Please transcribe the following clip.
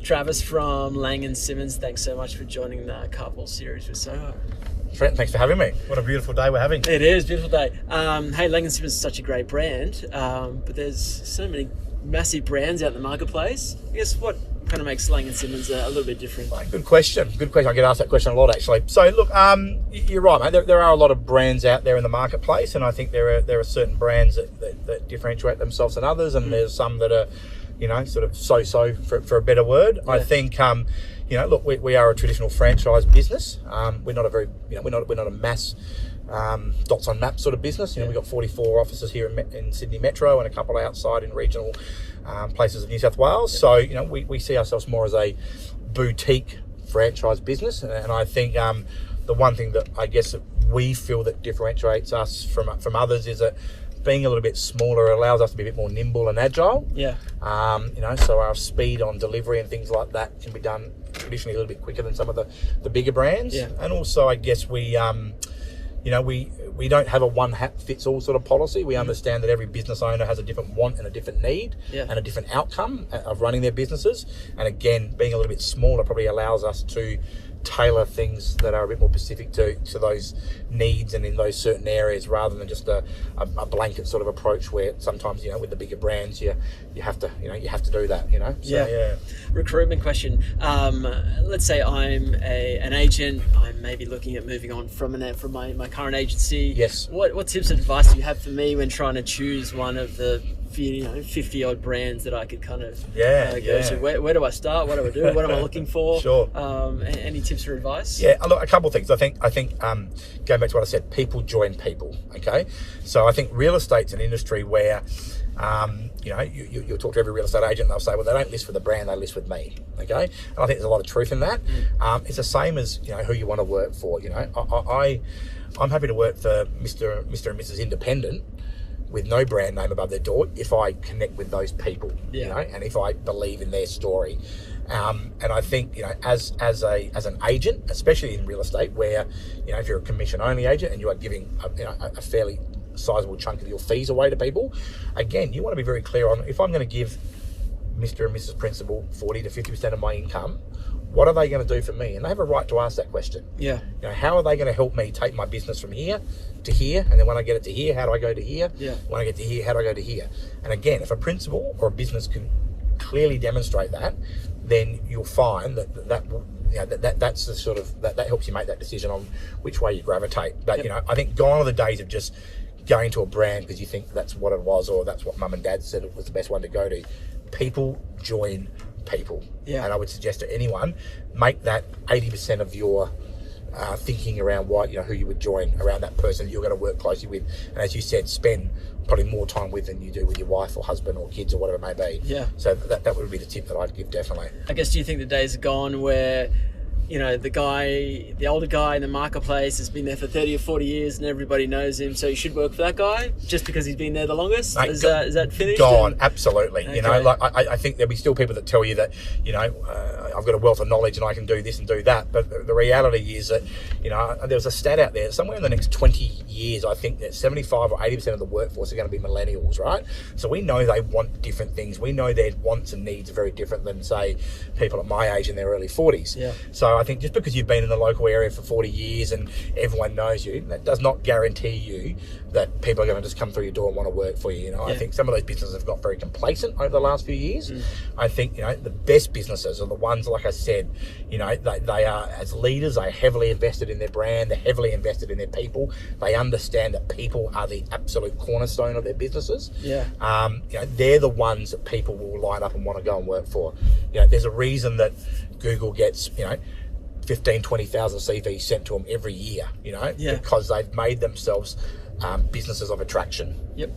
Travis from Laing+Simmons, thanks so much for joining the Carpool series with Soho. Trent, thanks for having me. What a beautiful day we're having. It is a beautiful day. Hey, Laing+Simmons is such a great brand, but there's so many massive brands out in the marketplace. I guess what kind of makes Laing+Simmons a little bit different? Good question. Good question. I get asked that question a lot, actually. So, look, you're right, mate. There are a lot of brands out there in the marketplace, and I think there are certain brands that differentiate themselves than others, and there's some that are, sort of so-so for a better word. Yeah. I think, look, we are a traditional franchise business. We're not a very, we're not a mass dots on maps sort of business. We've got 44 offices here in Sydney Metro and a couple outside in regional places of New South Wales. So, we see ourselves more as a boutique franchise business. And I think the one thing that I guess that we feel that differentiates us from others is that being a little bit smaller allows us to be a bit more nimble and agile. Yeah. So our speed on delivery and things like that can be done traditionally a little bit quicker than some of the bigger brands. Yeah. And also, I guess we don't have a one hat fits all sort of policy. We understand that every business owner has a different want and a different need and a different outcome of running their businesses. And again, being a little bit smaller probably allows us to tailor things that are a bit more specific to those needs and in those certain areas, rather than just a blanket sort of approach where sometimes with the bigger brands you have to do that. So, Recruitment question. Let's say I'm an agent. I'm maybe looking at moving on from my current agency. Yes. What tips and advice do you have for me when trying to choose one of the 50 odd brands that I could kind of go to? Where do I start? What do I do? What am I looking for? Sure. Any tips or advice? Yeah, look, a couple of things. I think going back to what I said, people join people. Okay, so I think real estate's an industry where you'll talk to every real estate agent and they'll say, well, they don't list with the brand, they list with me. Okay, and I think there's a lot of truth in that. It's the same as who you want to work for. I'm happy to work for Mr. and Mrs. Independent with no brand name above their door if I connect with those people, and if I believe in their story. And I think, as an agent, especially in real estate, where, if you're a commission only agent and you are giving a fairly sizable chunk of your fees away to people, again, you want to be very clear on, if I'm going to give Mr. and Mrs. Principal 40 to 50% of my income, what are they going to do for me? And they have a right to ask that question. Yeah. How are they going to help me take my business from here to here? And then when I get it to here, how do I go to here? Yeah. When I get to here, how do I go to here? And again, if a principal or a business can clearly demonstrate that, then you'll find that's the sort of that helps you make that decision on which way you gravitate. But I think gone are the days of just going to a brand because you think that's what it was or that's what mum and dad said it was the best one to go to. People join people. Yeah. And I would suggest to anyone, make that 80% of your thinking around who you would join around that person that you're going to work closely with. And as you said, spend probably more time with than you do with your wife or husband or kids or whatever it may be. Yeah. So that would be the tip that I'd give, definitely. I guess, do you think the days are gone where the older guy in the marketplace has been there for 30 or 40 years and everybody knows him, so you should work for that guy just because he's been there the longest? Mate, is that finished? Gone, absolutely. Okay. I think there'll be still people that tell you that, I've got a wealth of knowledge and I can do this and do that. But the reality is that, there's a stat out there, somewhere in the next 20 years, I think that 75 or 80% of the workforce are going to be millennials, right? So we know they want different things. We know their wants and needs are very different than, say, people at my age in their early 40s. Yeah. So I think just because you've been in the local area for 40 years and everyone knows you, that does not guarantee you that people are going to just come through your door and want to work for you. I think some of those businesses have got very complacent over the last few years. I think, the best businesses are the ones, like I said, they are, as leaders, they are heavily invested in their brand, they're heavily invested in their people. They understand that people are the absolute cornerstone of their businesses. Yeah. They're the ones that people will line up and want to go and work for. There's a reason that Google gets, 15, 20,000 CVs sent to them every year, because they've made themselves businesses of attraction. Yep.